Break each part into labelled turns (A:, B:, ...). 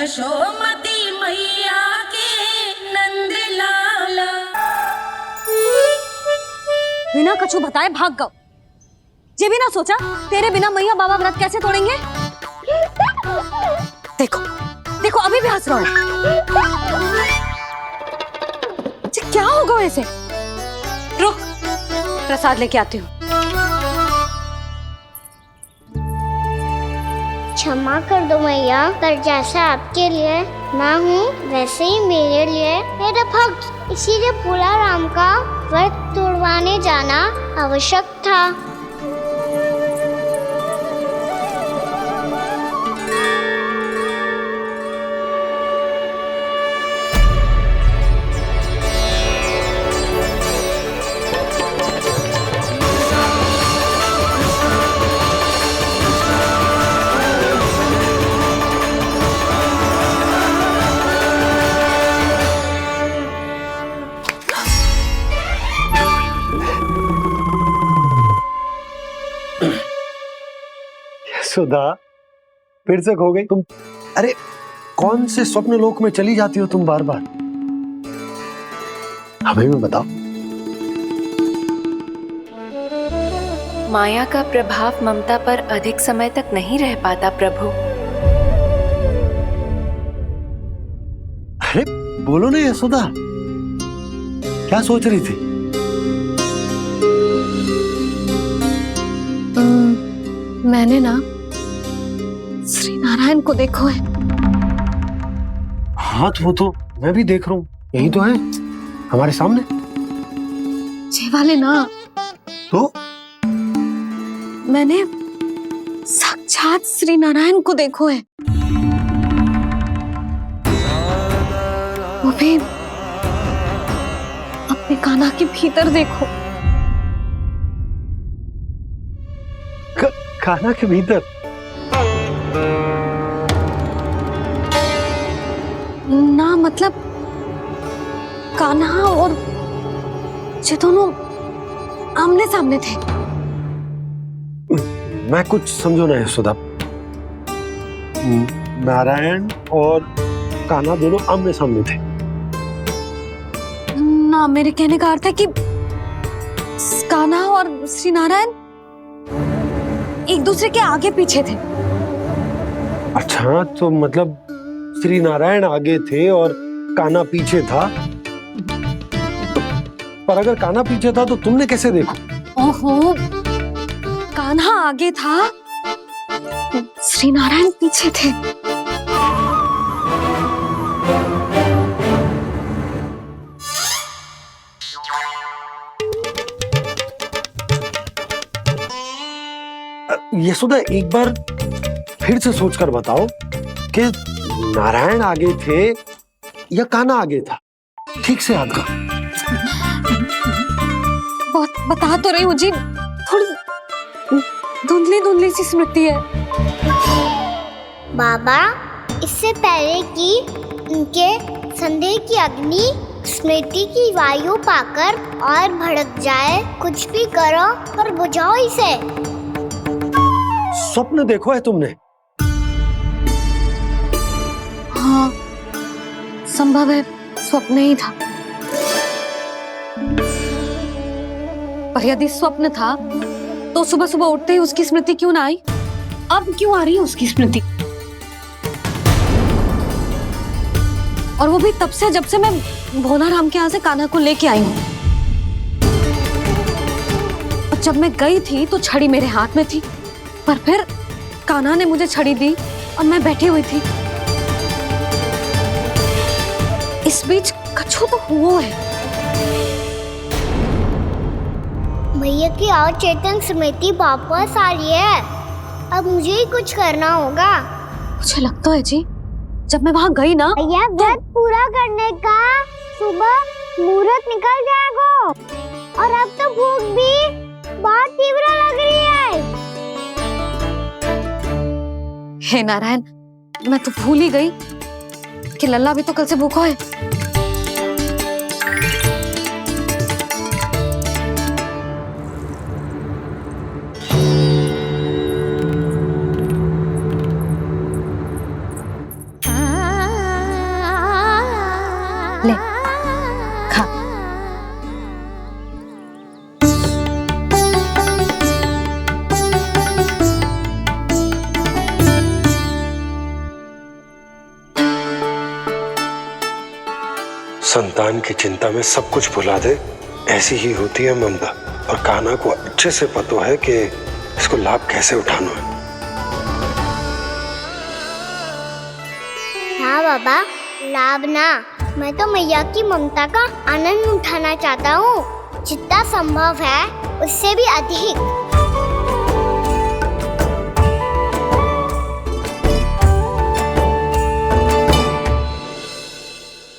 A: यशोमती मैया के नंद लाला।
B: बिना कछु बताए भाग गओ। ये भी ना सोचा तेरे बिना मैया बाबा व्रत कैसे तोड़ेंगे। देखो देखो अभी भी हंस रहा है। क्या होगा वैसे। रुक प्रसाद लेके आती हूँ।
C: क्षमा कर दो मैया, पर जैसा आपके लिए मैं हूँ वैसे ही मेरे लिए मेरा भक्त, इसीलिए भोला राम का व्रत तोड़वाने जाना आवश्यक था।
D: सुधा फिर से खो गई तुम। अरे कौन से स्वप्न लोक में चली जाती हो तुम बार बार। हमें भी बताओ।
E: माया का प्रभाव ममता पर अधिक समय तक नहीं रह पाता प्रभु।
D: अरे बोलो ना यशोदा, क्या सोच रही थी।
B: मैंने ना श्री नारायण को देखो है।
D: हाथ वो तो मैं भी देख रहा हूँ, यही तो है हमारे सामने।
B: ये वाले ना
D: तो
B: मैंने साक्षात श्री नारायण को देखो है, वो भी अपने कान्हा के भीतर देखो।
D: कान्हा के भीतर।
B: ना मतलब कान्हा और ये दोनों आमने सामने थे।
D: मैं कुछ समझो ना यशोदा। नारायण और कान्हा दोनों आमने सामने थे।
B: ना मेरे कहने का अर्थ है कि कान्हा और श्री नारायण एक दूसरे के आगे पीछे थे।
D: अच्छा तो मतलब श्री नारायण आगे थे और कान्हा पीछे था। पर अगर कान्हा पीछे था तो तुमने कैसे देखा।
B: ओहो, कान्हा आगे था, श्री नारायण पीछे थे।
D: यशोदा एक बार फिर से सोचकर बताओ कि नारायण आगे थे या कान्हा आगे था। ठीक से याद कर।
B: बहुत बता तो रही हूँ जी, थोड़ी धुंधली धुंधली सी स्मृति है।
C: बाबा, इससे पहले कि उनके संदेह की अग्नि स्मृति की वायु पाकर और भड़क जाए, कुछ भी करो और बुझाओ इसे।
D: स्वप्न देखो है तुमने।
B: हाँ संभव है स्वप्न ही था, पर यदि स्वप्न था तो सुबह सुबह उठते ही उसकी स्मृति क्यों ना आई। अब क्यों आ रही है उसकी स्मृति। और वो भी तब से जब से मैं भोला राम के यहाँ से कान्हा को लेके आई हूँ। और जब मैं गई थी तो छड़ी मेरे हाथ में थी, पर फिर कान्हा ने मुझे छड़ी दी और मैं बैठी हुई थी। इस बीच कछु तो हुआ है।
C: भैया की अचेतन स्मृति वापस आ रही है। अब मुझे ही कुछ करना होगा।
B: मुझे लगता है जी, जब मैं वहां गई ना
C: भैया व्रत पूरा करने का सुबह मुहूर्त निकल जाएगा, और अब तो भूख भी बहुत तीव्र लग रही है।
B: हे नारायण, मैं तो भूल ही गई कि लल्ला भी तो कल से भूखा है। ले खा।
D: संतान की चिंता में सब कुछ भुला दे, ऐसी ही होती है ममता। और कान्हा को अच्छे से पता है कि इसको लाभ कैसे उठाना है।
C: हाँ बाबा, लाभ ना, मैं तो मैया की ममता का आनंद उठाना चाहता हूँ, जितना संभव है उससे भी अधिक।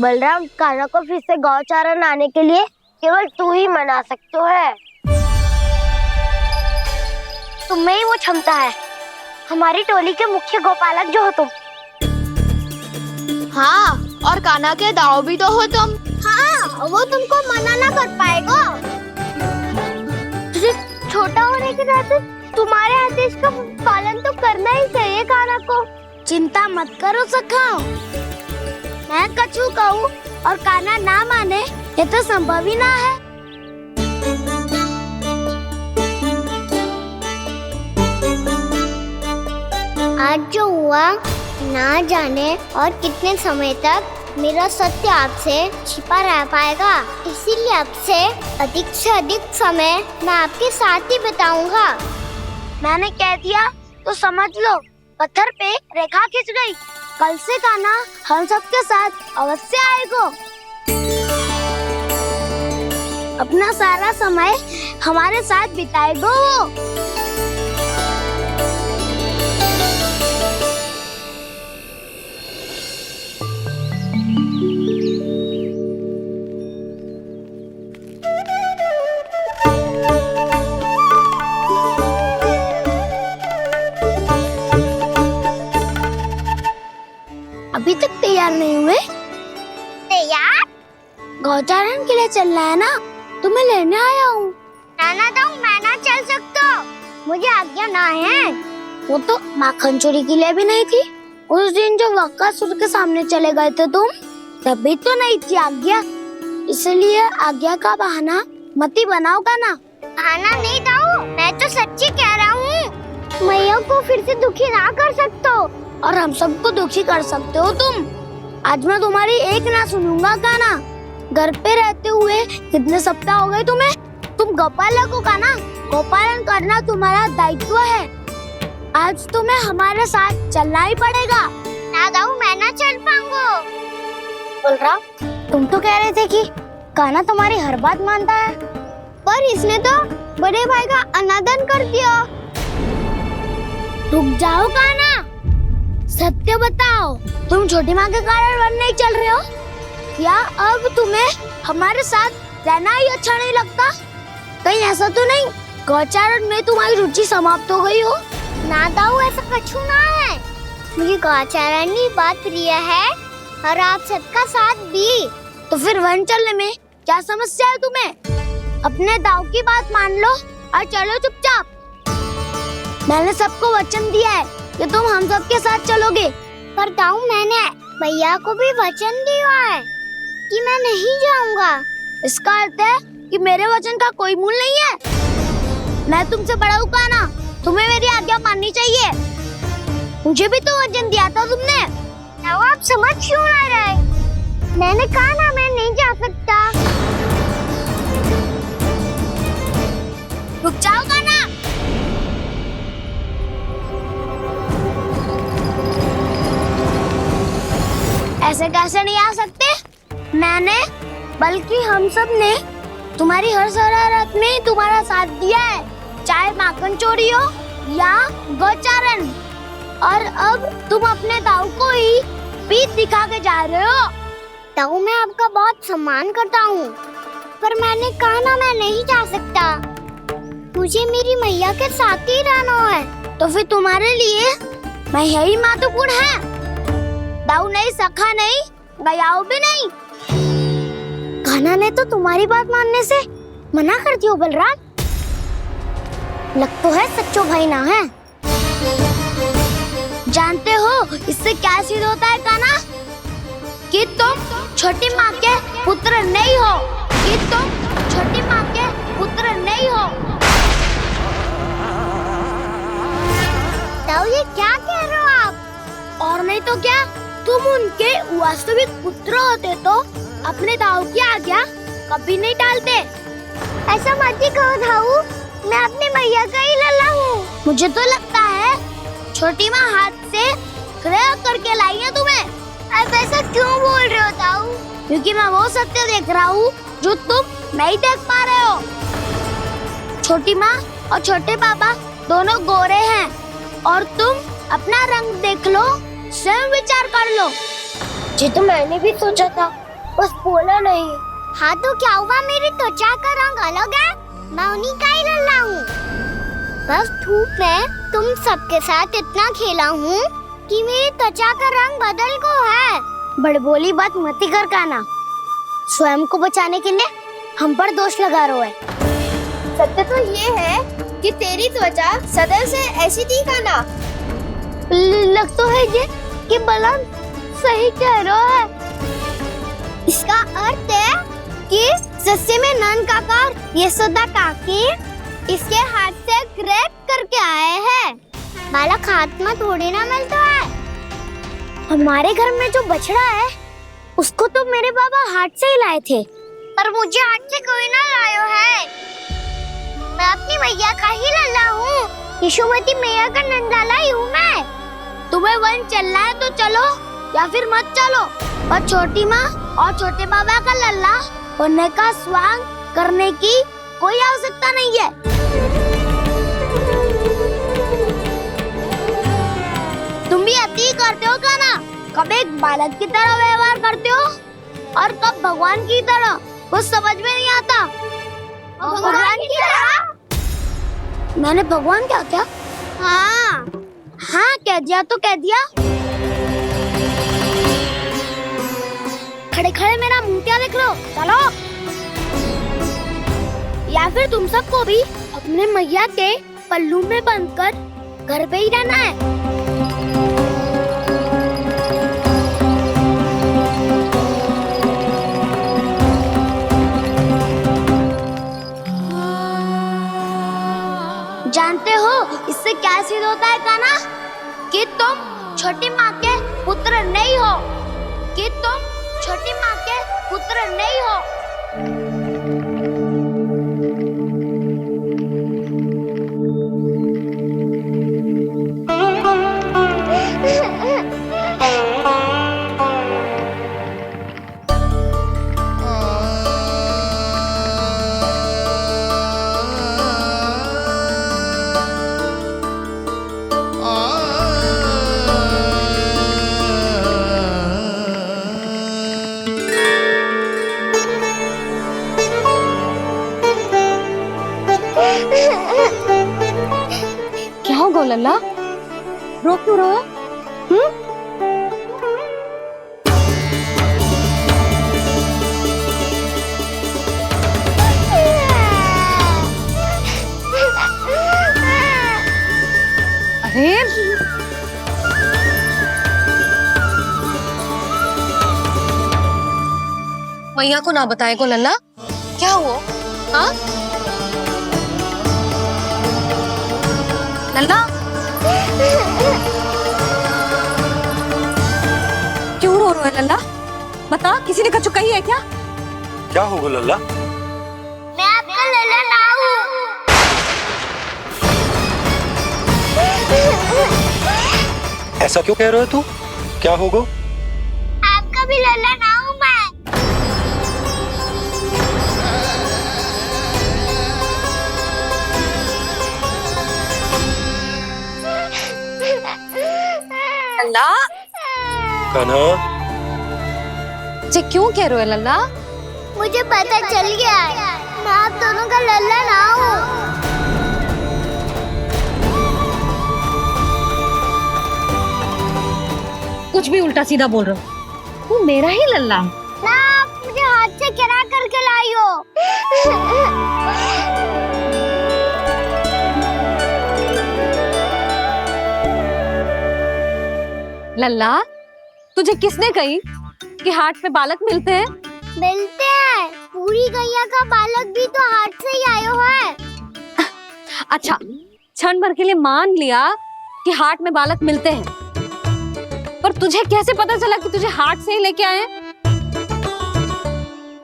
F: बलराम, कान्हा को फिर से गौचारण आने के लिए केवल तू ही मना सकते है। तुम्हें ही वो क्षमता है, हमारी टोली के मुख्य गोपालक जो हो तुम।
G: हाँ, और कान्हा के दाव भी तो हो तुम।
C: हाँ, वो तुमको मना ना कर पाएगा।
F: छोटा होने के नाते तुम्हारे आदेश का पालन तो करना ही चाहिए कान्हा को। चिंता मत करो सखा, मैं कछु कहूँ और कान्हा ना माने, ये तो संभव ही ना है।
C: आज जो हुआ ना जाने और कितने समय तक मेरा सत्य आपसे छिपा रह पाएगा, इसीलिए आपसे अधिक से अधिक समय मैं आपके साथ ही बिताऊंगा।
F: मैंने कह दिया तो समझ लो, पत्थर पे रेखा खिंच गई। कल से कान्हा हम सबके साथ अवश्य आएगा। अपना सारा समय हमारे साथ बिताएगा वो। अभी तक तैयार नहीं हुए?
C: तैयार?
F: गौचारण के लिए चलना है ना, तुम्हें लेने आया हूँ।
C: नाना तो मैं ना चल सकता, मुझे आज्ञा ना है।
F: वो तो माखन चोरी के लिए भी नहीं थी। उस दिन जो वक्कासुर के सामने चले गए थे तुम, तभी तो नहीं थी आज्ञा। इसलिए आज्ञा का बहाना मत ही बनाओ ना।
C: बहाना नहीं दाऊ, मैं तो सच्ची कह रहा हूँ। मैया को फिर से दुखी ना कर सकते हो
F: और हम सबको दुखी कर सकते हो तुम। आज मैं तुम्हारी एक ना सुनूंगा कान्हा। घर पे रहते हुए कितने सप्ताह हो गए तुम्हें? तुम गोपालक हो कान्हा, गोपालन करना तुम्हारा दायित्व है। आज तुम्हें हमारे साथ चलना ही पड़ेगा।
C: ना दाऊ, मैं ना चल पाऊंगा।
F: बलराम, तुम तो कह रहे थे कि कान्हा तुम्हारी हर बात मानता है,
C: पर इसने तो बड़े भाई का अनादर कर दिया।
F: रुक जाओ कान्हा, सत्य बताओ, तुम छोटी माँ के कारण वन नहीं चल रहे हो? या अब तुम्हें हमारे साथ रहना ही अच्छा नहीं लगता? कहीं ऐसा तो नहीं गौचारण में तुम्हारी रुचि समाप्त हो गई हो?
C: ना दाऊ, ऐसा कछु ना है। मुझे गौचारण की बात प्रिय है और आप सबका साथ भी।
F: तो फिर वन चलने में क्या समस्या है तुम्हें? अपने दाऊ की बात मान लो और चलो चुपचाप। मैंने सबको वचन दिया है कि तुम हम सबके साथ चलोगे।
C: पर दाऊ, मैंने भैया को भी वचन दिया है कि मैं नहीं जाऊंगा।
F: इसका अर्थ है कि मेरे वचन का कोई मूल नहीं है। मैं तुमसे बड़ा हूँ कान्हा, तुम्हें मेरी आज्ञा माननी चाहिए। मुझे भी तो वचन दिया था तुमने।
C: दाऊ, आप समझ क्यों ना रहे? मैंने कहा ना, मैं नहीं जा सकता।
F: रुक जाओ कान्हा। ऐसे कैसे नहीं आ सकते? मैंने, बल्कि हम सब ने तुम्हारी हर शरारत में तुम्हारा साथ दिया है, चाहे माखन चोरी हो या गौचारण। और अब तुम अपने दाऊ को ही पीठ दिखा के जा रहे हो।
C: दाऊ, मैं आपका बहुत सम्मान करता हूँ, पर मैंने कहा ना, मैं नहीं जा सकता। मुझे मेरी मैया के साथ ही रहना है।
F: तो फिर तुम्हारे लिए मैं यही महत्वपूर्ण है। दाऊ नहीं, सखा नहीं, गयाऊ भी नहीं। कान्हा ने तो तुम्हारी बात मानने से मना कर दिया बलराम। लग तो है सच्चो भाई ना है। जानते हो इससे क्या सिद्ध होता है कान्हा? कि तुम छोटी माँ के पुत्र नहीं हो, कि तुम छोटी माँ के पुत्र नहीं हो।
C: ताऊ ये क्या कह रहे हो आप?
F: और नहीं तो क्या, तुम उनके वास्तविक पुत्र होते तो अपने दाऊ की आज्ञा कभी नहीं टालते।
C: ऐसा मत ही कहो ताऊ, मैं अपनी मैया का ही लल्ला हूँ।
F: मुझे तो लगता है छोटी माँ हाथ से ग्रह करके लाई है तुम्हें।
C: आप ऐसा क्यों बोल रहे हो ताऊ?
F: क्योंकि मैं वो सत्य देख रहा हूँ जो तुम नहीं देख पा रहे हो। छोटी माँ और छोटे पापा दोनों गोरे हैं और तुम अपना रंग देख लो, स्वयं विचार कर लो।
C: जी तो मैंने भी सोचा था, बस बोला नहीं। हाँ तो क्या हुआ, मेरी त्वचा का रंग अलग है, मैं उन्हीं का ही लल्ला हूँ। बस धूप में तुम सबके साथ इतना खेला हूँ कि मेरी त्वचा का रंग बदल को है।
F: बड़बोली बात मत ही कर काना, स्वयं को बचाने के लिए हम पर दोष लगा रहे है।
G: सत्य तो ये है कि तेरी त्वचा सदैव से ऐसी थी काना।
F: लग तो है ये कि बलम सही कह रहा है।
C: इसका अर्थ है कि सस्य में नन काका यशोदा काकी इसके हाथ से ग्रेट करके आए हैं। बालक हाथ में थोड़ी ना मिलता है।
F: हमारे घर में जो बछड़ा है उसको तो मेरे बाबा हाथ से ही लाए थे।
C: पर मुझे हाथ से कोई ना लायो है, मैं अपनी मैया का ही लल्ला हूँ। यशोमती मैया का नंदाला ही हूँ मैं।
F: तुम्हें वन चलना है तो चलो या फिर मत चलो, पर छोटी माँ और छोटे बाबा का लल्ला होने का स्वांग करने की कोई आवश्यकता नहीं है। तुम भी अति करते हो काना, कब एक बालक की तरह व्यवहार करते हो और कब भगवान की तरह, कुछ समझ में नहीं आता।
C: भगवान की तरह?
F: मैंने भगवान क्या क्या?
C: हाँ
F: हाँ कह दिया तो कह दिया। खड़े खड़े मेरा मुंह क्या देख लो, चलो। या फिर तुम सबको भी अपने मैया के पल्लू में बंधकर घर पे ही रहना है। जानते हो इससे क्या सिद्ध होता है काना? कि तुम छोटी माँ के पुत्र नहीं हो, कि तुम छोटी माँ के पुत्र नहीं हो।
B: क्या होगा लल्ला, रो क्यों रहे हो? अरे मैया को ना बताए को लल्ला, क्या हुआ? हाँ लल्ला, क्यों रो रहे हो लल्ला? बता, किसी ने कछु कही है क्या?
D: क्या होगा लल्ला?
C: मैं आपका लल्ला ना हूँ।
D: ऐसा क्यों कह रहे हो तू? क्या होगा?
C: आपका भी लल्ला ना हूँ मैं।
B: लल्ला,
D: कान्हा,
B: ये क्यों कह रहे हो लल्ला?
C: मुझे पता चल गया है, मैं आप दोनों का लल्ला ना हूँ।
B: कुछ भी उल्टा सीधा बोल रहे हो, तू मेरा ही लल्ला है।
C: ना आप मुझे हाथ से गिरा करके लाई हो।
B: लल्ला, तुझे किसने कही कि कि हाट पे बालक मिलते हैं?
C: मिलते हैं। पूरी गैया का बालक भी तो हाट से ही आयो है।
B: अच्छा, क्षण भर के लिए मान लिया कि हाट में बालक मिलते हैं, पर तुझे कैसे पता चला कि तुझे हाट से ही लेके आए?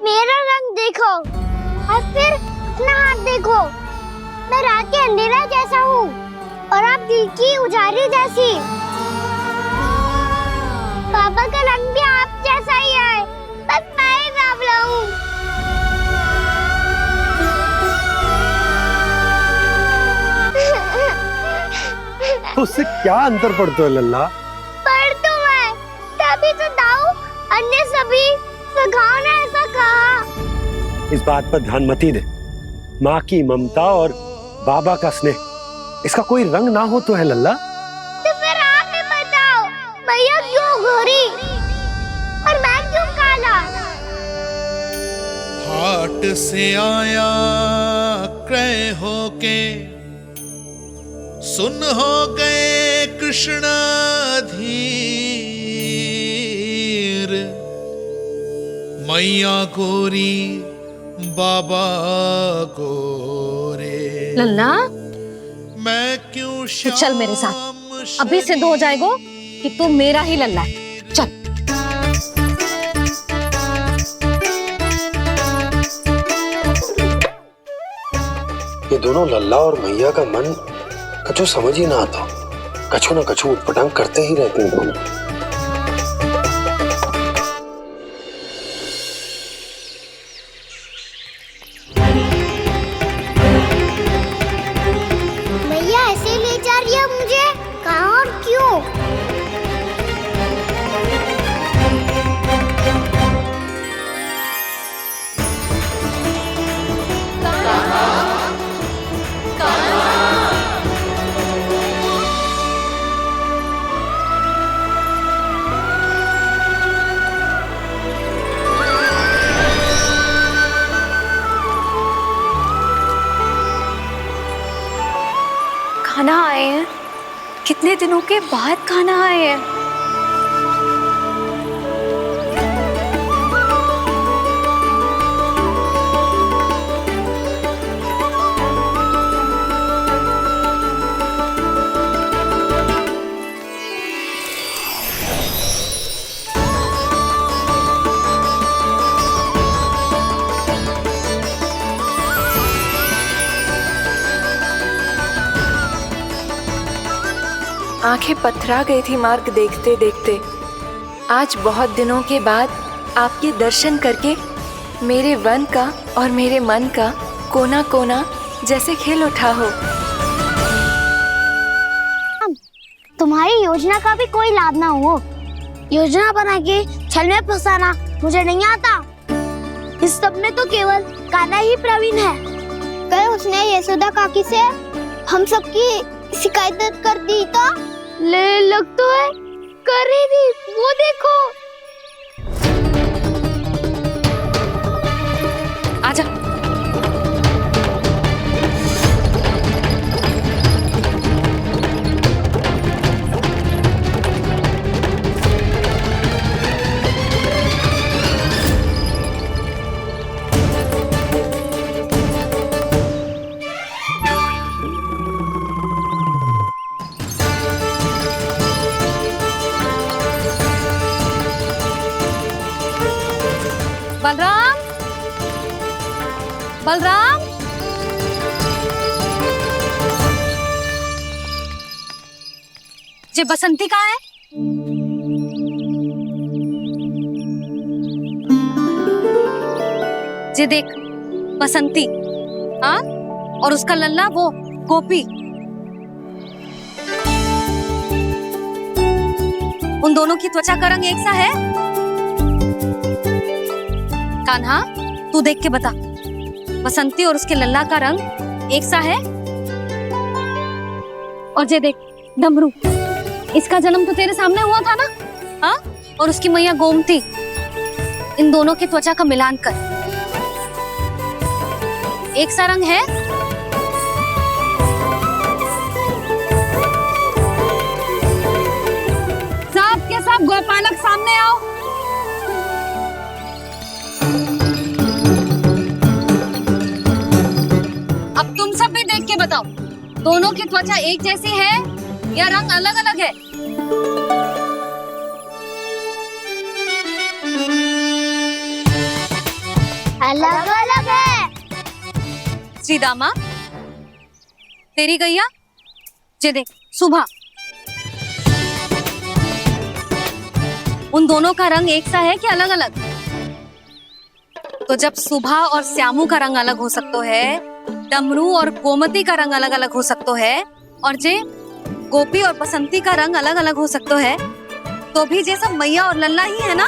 C: मेरा रंग देखो और फिर अपना हाथ देखो। मैं रात के अंधेरा जैसा हूँ और आप दिल की उजारी जैसी। पापा का रंग भी आप जैसा ही है, बस मैं ही बावला हूँ।
D: उससे क्या अंतर पड़ता है लल्ला?
C: पर तो मैं तभी तो दाऊ अन्य सभी सखाओ ने ऐसा कहा।
D: इस बात पर ध्यान मत ही दे। माँ की ममता और बाबा का स्नेह, इसका कोई रंग ना हो तो है लल्ला।
C: तो फिर आप ही बताओ, भैया क्यों गोरी और मैं क्यों काला?
H: हाट से आया क्रय होके, सुन हो गए कृष्ण धीर। मैया गोरी बाबा गोरे,
B: लल्ला,
H: मैं क्यों
B: तू चल मेरे साथ। अभी सिद्ध हो जाएगा कि तू मेरा ही लल्ला है। चल।
D: ये दोनों लल्ला और मैया का मन कछु समझ ही ना आता। कछु ना कछु उटपटांग करते ही रहते हैं दोनों।
C: भैया ऐसे ले जा रही है मुझे, कहाँ और क्यों?
E: खाना आए हैं, कितने दिनों के बाद खाना आए हैं। आंखें पथरा गई थी मार्ग देखते देखते। आज बहुत दिनों के बाद आपके दर्शन करके मेरे वन का और मेरे मन का कोना कोना जैसे खिल उठा हो।
C: तुम्हारी योजना का भी कोई लाभ ना हो। योजना बना के छल में फंसाना मुझे नहीं आता। इस सब में तो केवल कान्हा ही प्रवीण है। कल उसने यशोदा काकी से हम सबकी शिकायत कर दी तो ले लग तो है कर ही दी। वो देखो।
B: आजा। बलराम, बलराम, ये बसंती कहाँ है? ये देख बसंती, हाँ, और उसका लल्ला वो गोपी। उन दोनों की त्वचा का रंग एक सा है? कान्हा, तू देख के बता, बसंती और उसके लल्ला का रंग एक सा है? और ये देख डमरू, इसका जन्म तो तेरे सामने हुआ था ना? हाँ, और उसकी मैया गोमती। इन दोनों की त्वचा का मिलान कर, एक सा रंग है? सब के सब गोपालक सामने आओ। बताओ, दोनों की त्वचा एक जैसी है या रंग अलग अलग है?
F: अलग अलग है।
B: श्रीदामा, तेरी गैया, ये देख सुबह, उन दोनों का रंग एक सा है कि अलग अलग? तो जब सुबह और श्यामू का रंग अलग हो सकता है, डमरू और गोमती का रंग अलग अलग हो सकता है, और जे गोपी और बसंती का रंग अलग अलग हो सकता है, तो भी जे सब मैया और लल्ला ही है ना।